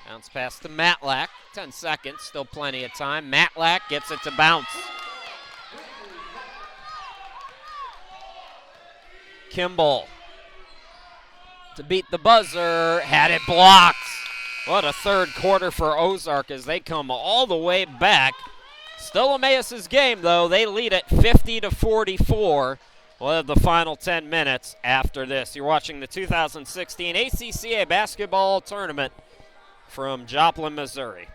Bounce pass to Matlack. 10 seconds, still plenty of time. Matlack gets it to bounce. Kimball to beat the buzzer. Had it blocked. What a third quarter for Ozark as they come all the way back. Still Emmaus' game, though. They lead at 50-44. We'll have the final 10 minutes after this. You're watching the 2016 ACCA basketball tournament from Joplin, Missouri.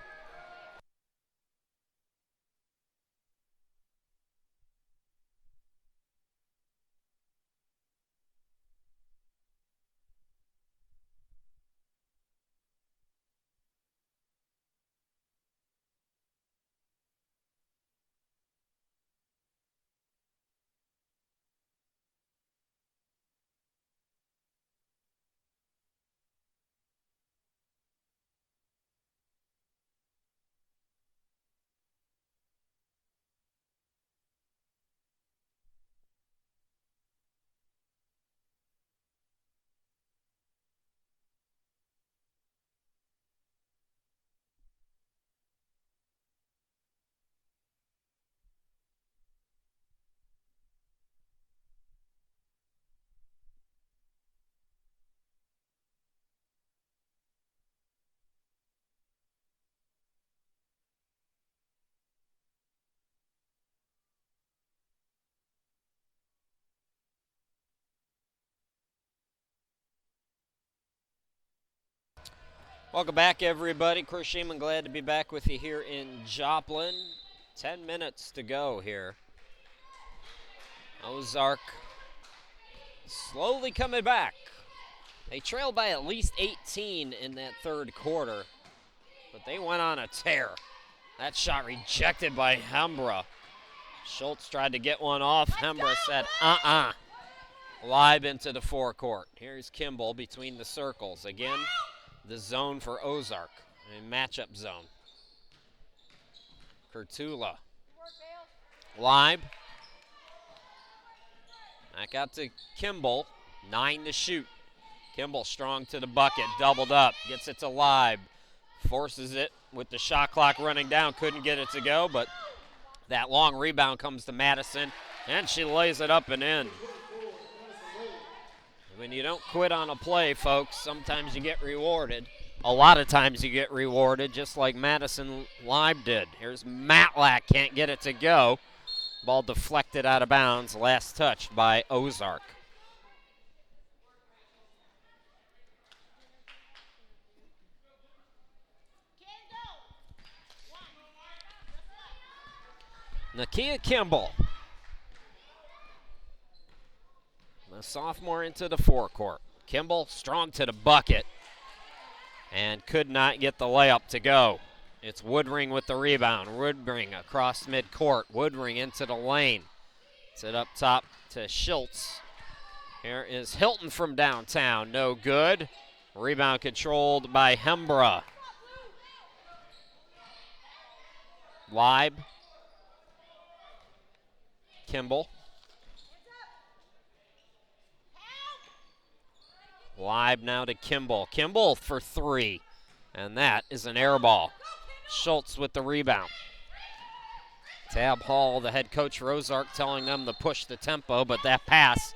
Welcome back, everybody. Chris Sheeman, glad to be back with you here in Joplin. 10 minutes to go here. Ozark slowly coming back. They trailed by at least 18 in that third quarter, but they went on a tear. That shot rejected by Hembra. Schultz tried to get one off. Hembra said, Leib into the forecourt. Here's Kimball between the circles. Again, the zone for Ozark, a matchup zone. Kurtula. Leib. Back out to Kimball. 9 to shoot. Kimball strong to the bucket, doubled up. Gets it to Leib. Forces it with the shot clock running down. Couldn't get it to go, but that long rebound comes to Madison, and she lays it up and in. When you don't quit on a play, folks, sometimes you get rewarded. A lot of times you get rewarded, just like Madison Leib did. Here's Matlack, can't get it to go. Ball deflected out of bounds, last touched by Ozark. Nakia Kimball, the sophomore, into the forecourt. Kimball strong to the bucket and could not get the layup to go. It's Woodring with the rebound. Woodring across midcourt. Woodring into the lane. It's it up top to Schultz. Here is Hilton from downtown. No good. Rebound controlled by Hembra. Leib Kimball. Live now to Kimball. Kimball for three. And that is an air ball. Schultz with the rebound. Tab Hall, the head coach for Ozark, telling them to push the tempo, but that pass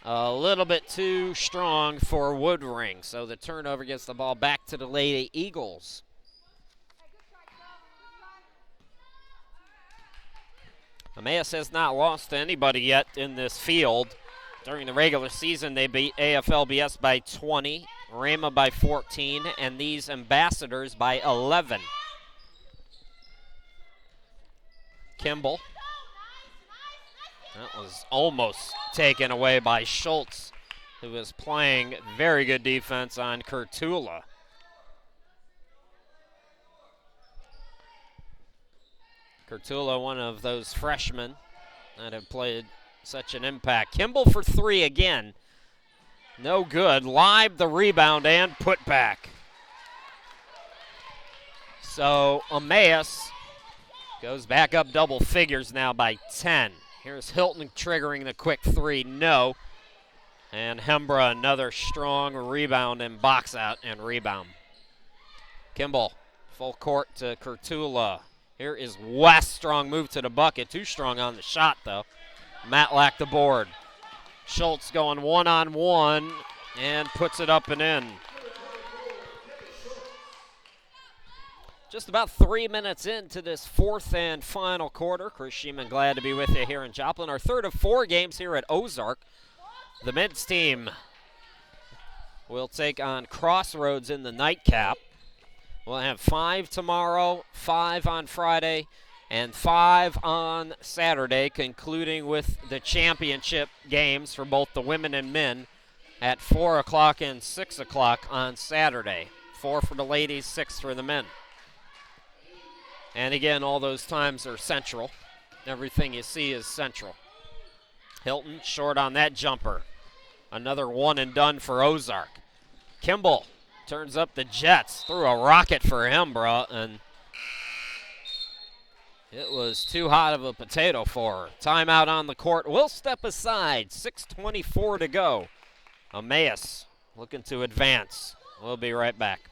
a little bit too strong for Woodring. So the turnover gets the ball back to the Lady Eagles. Emmaus has not lost to anybody yet in this field. During the regular season, they beat AFLBS by 20, Rama by 14, and these Ambassadors by 11. Kimball. That was almost taken away by Schultz, who was playing very good defense on Kurtula. Kurtula, one of those freshmen that have played such an impact. Kimball for three again. No good. Live the rebound and put back. So Emmaus goes back up double figures now by 10. Here's Hilton triggering the quick three. No. And Hembra, another strong rebound and box out and rebound. Kimball, full court to Kurtula. Here is West, strong move to the bucket. Too strong on the shot, though. Matlack the board. Schultz going one-on-one and puts it up and in. Just about 3 minutes into this fourth and final quarter. Chris Sheeman, glad to be with you here in Joplin. Our third of 4 games here at Ozark. The men's team will take on Crossroads in the nightcap. We'll have 5 tomorrow, 5 on Friday, and 5 on Saturday, concluding with the championship games for both the women and men at 4 o'clock and 6 o'clock on Saturday. 4 for the ladies, 6 for the men. And again, all those times are central. Everything you see is central. Hilton short on that jumper. Another one and done for Ozark. Kimball turns up the Jets, threw a rocket for Hembra, and it was too hot of a potato for her. Timeout on the court. We'll step aside. 6:24 to go. Emmaus looking to advance. We'll be right back.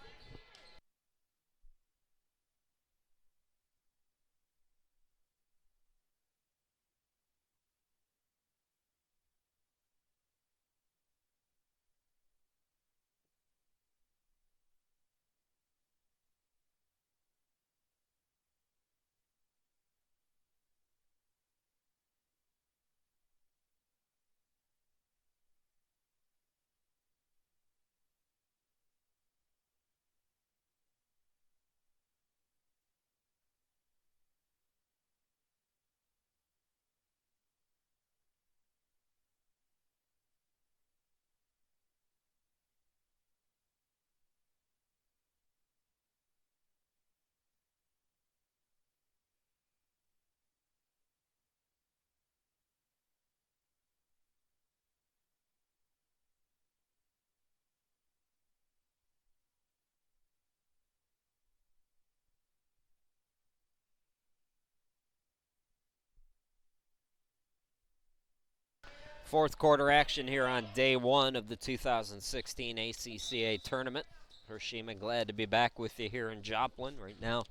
Fourth quarter action here on day one of the 2016 ACCA tournament. Hiroshima, glad to be back with you here in Joplin. Right now,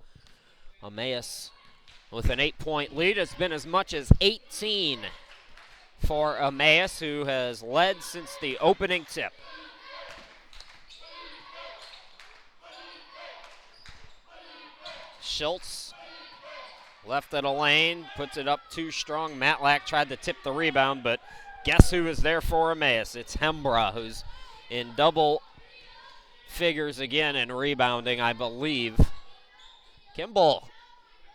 Emmaus with an 8-point lead. It's been as much as 18 for Emmaus, who has led since the opening tip. Schultz left of the lane, puts it up too strong. Matlack tried to tip the rebound, but guess who is there for Emmaus? It's Hembra, who's in double figures again in rebounding, I believe. Kimball,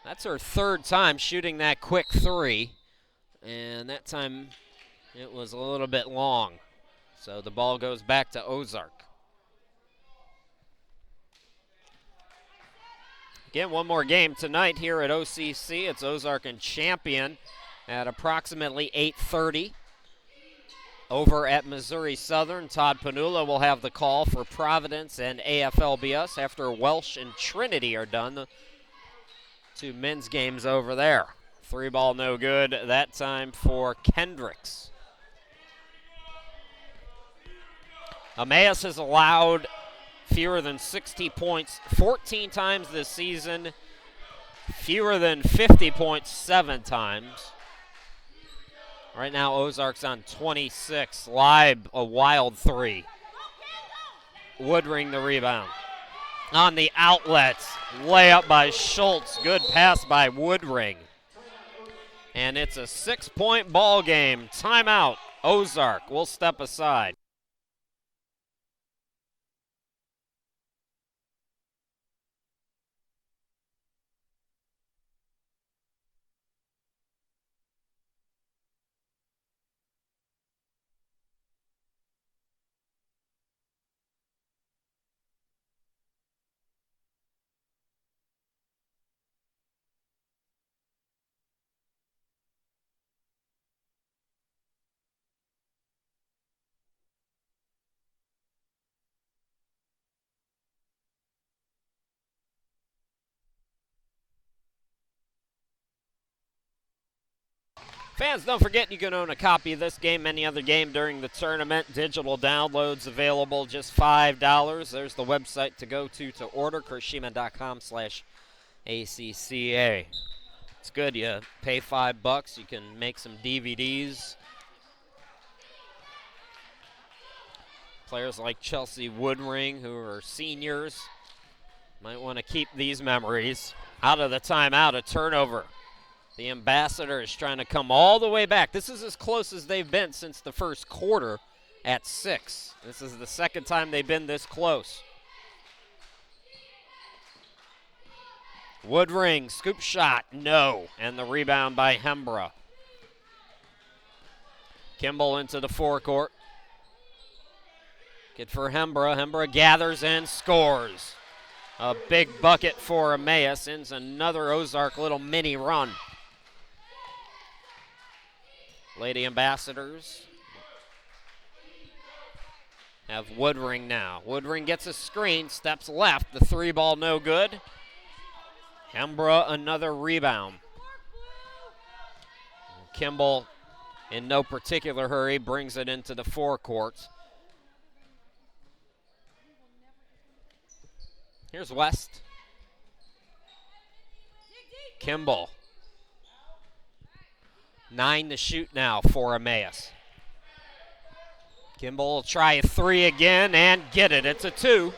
that's her third time shooting that quick three, and that time it was a little bit long. So the ball goes back to Ozark. Again, one more game tonight here at OCC. It's Ozark and Champion at approximately 8:30. Over at Missouri Southern, Todd Panula will have the call for Providence and AFLBS after Welsh and Trinity are done. The 2 men's games over there. Three ball no good that time for Kendricks. Emmaus has allowed fewer than 60 points 14 times this season, fewer than 50 points 7 times. Right now, Ozark's on 26. Leib, a wild three. Woodring the rebound. On the outlets, layup by Schultz. Good pass by Woodring. And it's a 6-point ball game. Timeout. Ozark will step aside. Fans, don't forget you can own a copy of this game, any other game during the tournament. Digital downloads available, just $5. There's the website to go to order, kurashima.com/ACCA. It's good. You pay $5. You can make some DVDs. Players like Chelsea Woodring, who are seniors, might want to keep these memories. Out of the timeout, a turnover. The Ambassador is trying to come all the way back. This is as close as they've been since the first quarter at 6. This is the second time they've been this close. Woodring, scoop shot, no. And the rebound by Hembra. Kimball into the forecourt. Good for Hembra. Hembra gathers and scores. A big bucket for Emmaus. Ends another Ozark little mini run. Lady Ambassadors have Woodring now. Woodring gets a screen, steps left. The three ball no good. Hembra another rebound. Kimball, in no particular hurry, brings it into the forecourt. Here's West. Kimball. 9 to shoot now for Emmaus. Kimball will try a 3 again and get it. It's a 2,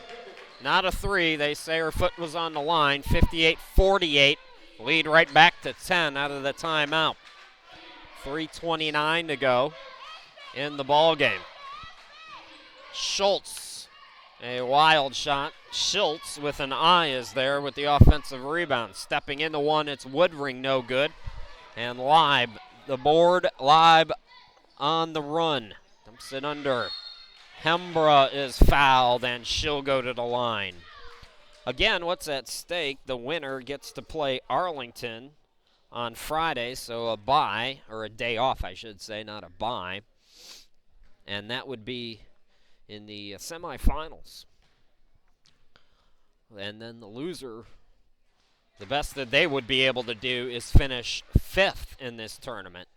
not a 3. They say her foot was on the line. 58-48. Lead right back to 10 out of the timeout. 3:29 to go in the ball game. Schultz, a wild shot. Schultz with an eye is there with the offensive rebound. Stepping into one, it's Woodring, no good. And Leib, the board. Leib on the run. Dumps it under. Hembra is fouled, and she'll go to the line. Again, what's at stake? The winner gets to play Arlington on Friday, so a bye, or a day off, I should say, not a bye. And that would be in the semifinals. And then the loser, the best that they would be able to do is finish 5th in this tournament.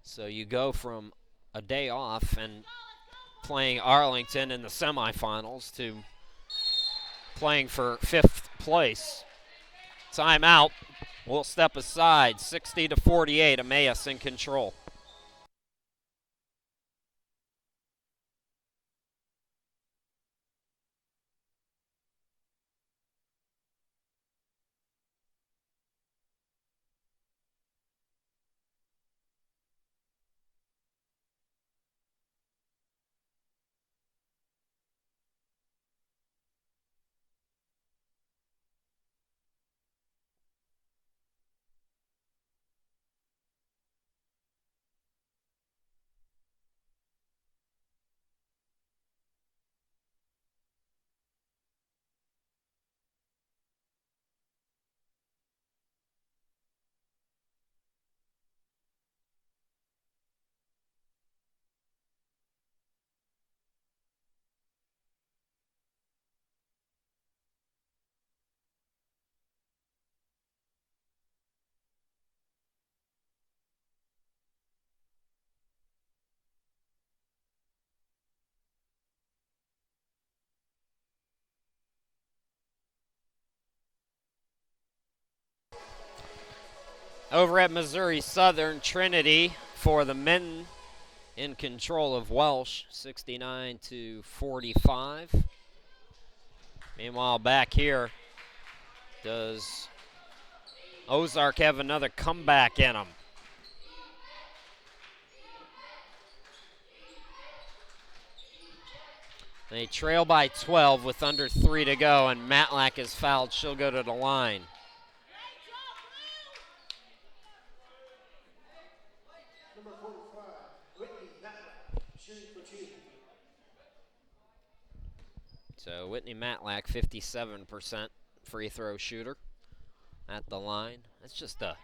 So you go from a day off and playing Arlington in the semifinals to playing for 5th place. Timeout. We'll step aside. 60-48, Emmaus in control. Over at Missouri Southern, Trinity for the men in control of Welsh, 69-45. Meanwhile, back here, does Ozark have another comeback in them? They trail by 12 with under 3 to go, and Matlack is fouled. She'll go to the line. So Whitney Matlack, 57% free throw shooter at the line. That's just a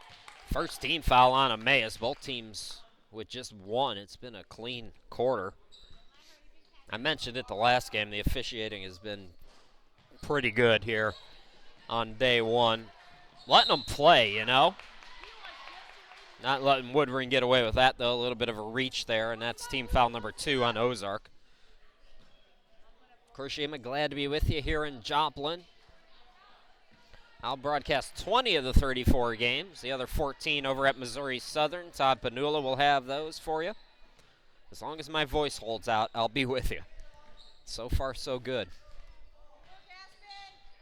first team foul on Emmaus. Both teams with just one. It's been a clean quarter. I mentioned it the last game. The officiating has been pretty good here on day one. Letting them play, you know. Not letting Woodring get away with that, though. A little bit of a reach there, and that's team foul number 2 on Ozark. Kurshima, glad to be with you here in Joplin. I'll broadcast 20 of the 34 games. The other 14 over at Missouri Southern. Todd Panula will have those for you. As long as my voice holds out, I'll be with you. So far, so good.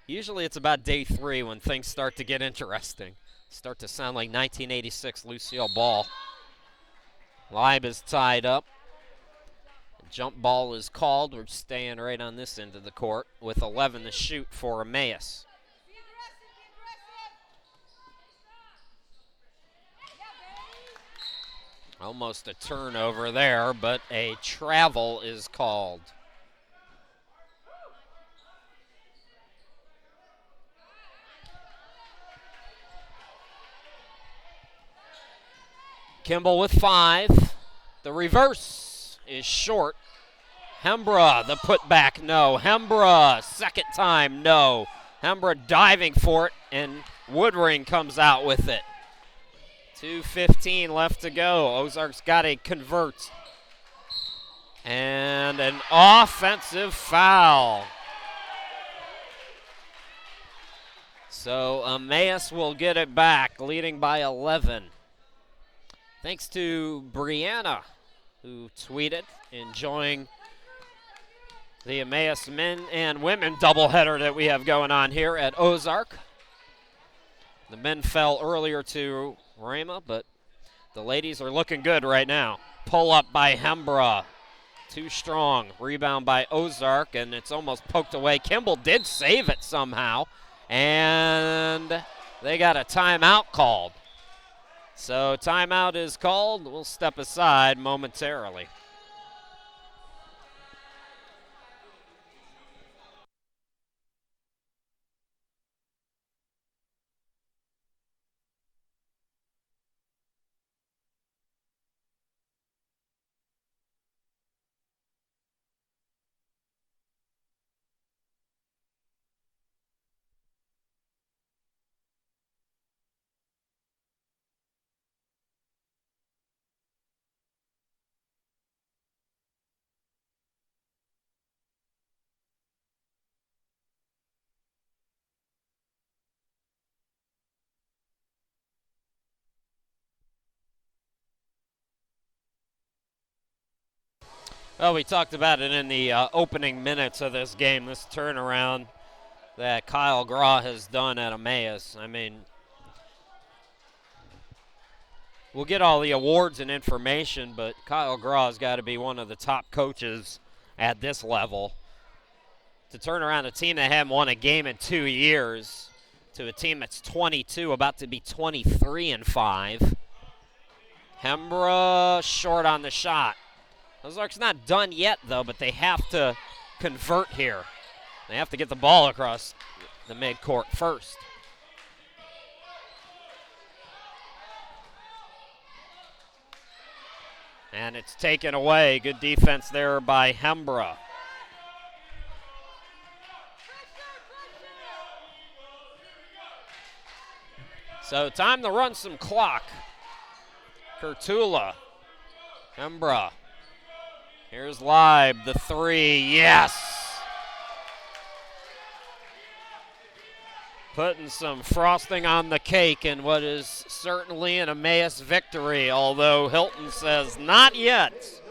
Usually it's about day 3 when things start to get interesting. Start to sound like 1986 Lucille Ball. Leib is tied up. Jump ball is called. We're staying right on this end of the court with 11 to shoot for Emmaus. Almost a turnover there, but a travel is called. Kimball with 5. The reverse is short. Hembra, the putback, no. Hembra, second time, no. Hembra diving for it, and Woodring comes out with it. 2:15 left to go. Ozark's got to convert. And an offensive foul. So Emmaus will get it back, leading by 11. Thanks to Brianna, who tweeted, enjoying the Emmaus men and women doubleheader that we have going on here at Ozark. The men fell earlier to Rama, but the ladies are looking good right now. Pull up by Hembra. Too strong. Rebound by Ozark, and it's almost poked away. Kimball did save it somehow, and they got a timeout called. So timeout is called. We'll step aside momentarily. Well, we talked about it in the opening minutes of this game, this turnaround that Kyle Graw has done at Emmaus. I mean, we'll get all the awards and information, but Kyle Graw's got to be one of the top coaches at this level. To turn around a team that hadn't won a game in 2 years to a team that's 22, about to be 23-5. Hembra short on the shot. Ozark's not done yet, though, but they have to convert here. They have to get the ball across the midcourt first. And it's taken away. Good defense there by Hembra. So time to run some clock. Kurtula. Hembra. Here's Leib, the 3, yes! Putting some frosting on the cake in what is certainly an Emmaus victory, although Hilton says not yet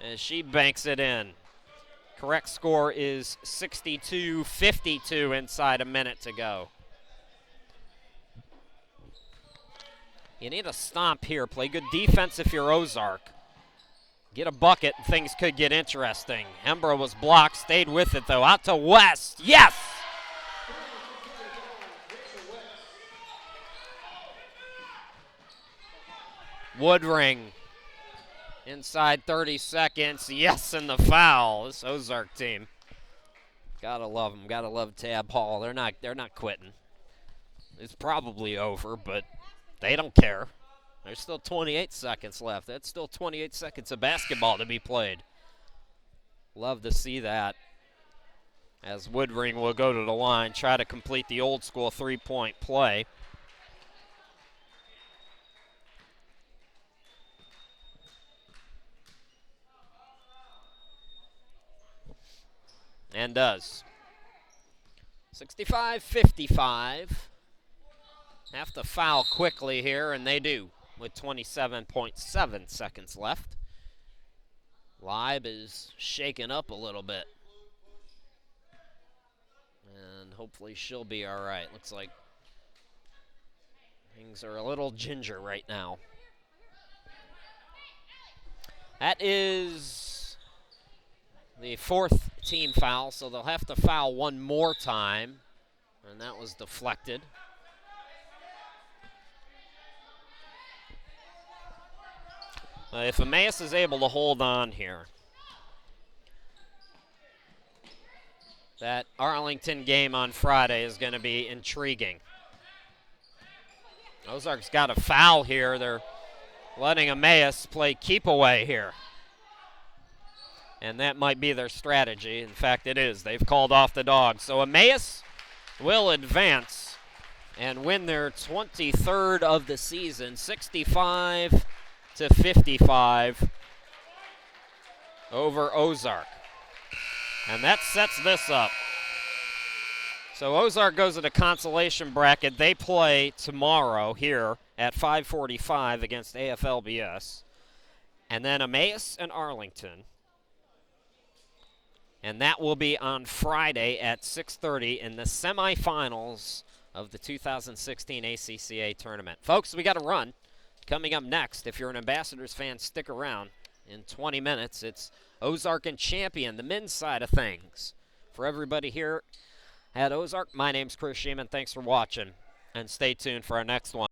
as she banks it in. Correct score is 62-52 inside a minute to go. You need a stomp here. Play good defense if you're Ozark. Get a bucket and things could get interesting. Hembra was blocked, stayed with it though. Out to West. Yes! Woodring inside 30 seconds. Yes, and the foul. This Ozark team. Gotta love them. Gotta love Tab Hall. They're not quitting. It's probably over, but they don't care. There's still 28 seconds left. That's still 28 seconds of basketball to be played. Love to see that. As Woodring will go to the line, try to complete the old school three-point play. And does. 65-55. Have to foul quickly here, and they do, with 27.7 seconds left. Leib is shaken up a little bit. And hopefully she'll be all right. Looks like things are a little ginger right now. That is the fourth team foul, so they'll have to foul one more time, and that was deflected. If Emmaus is able to hold on here, that Arlington game on Friday is going to be intriguing. Ozark's got a foul here. They're letting Emmaus play keep away here. And that might be their strategy. In fact, it is. They've called off the Dogs. So Emmaus will advance and win their 23rd of the season, 65-55 over Ozark. And that sets this up. So Ozark goes to the consolation bracket. They play tomorrow here at 5:45 against AFLBS. And then Emmaus and Arlington. And that will be on Friday at 6:30 in the semifinals of the 2016 ACCA tournament. Folks, we got to run. Coming up next, if you're an Ambassadors fan, stick around. In 20 minutes, it's Ozark and Champion, the men's side of things. For everybody here at Ozark, my name's Chris Sheeman. Thanks for watching, and stay tuned for our next one.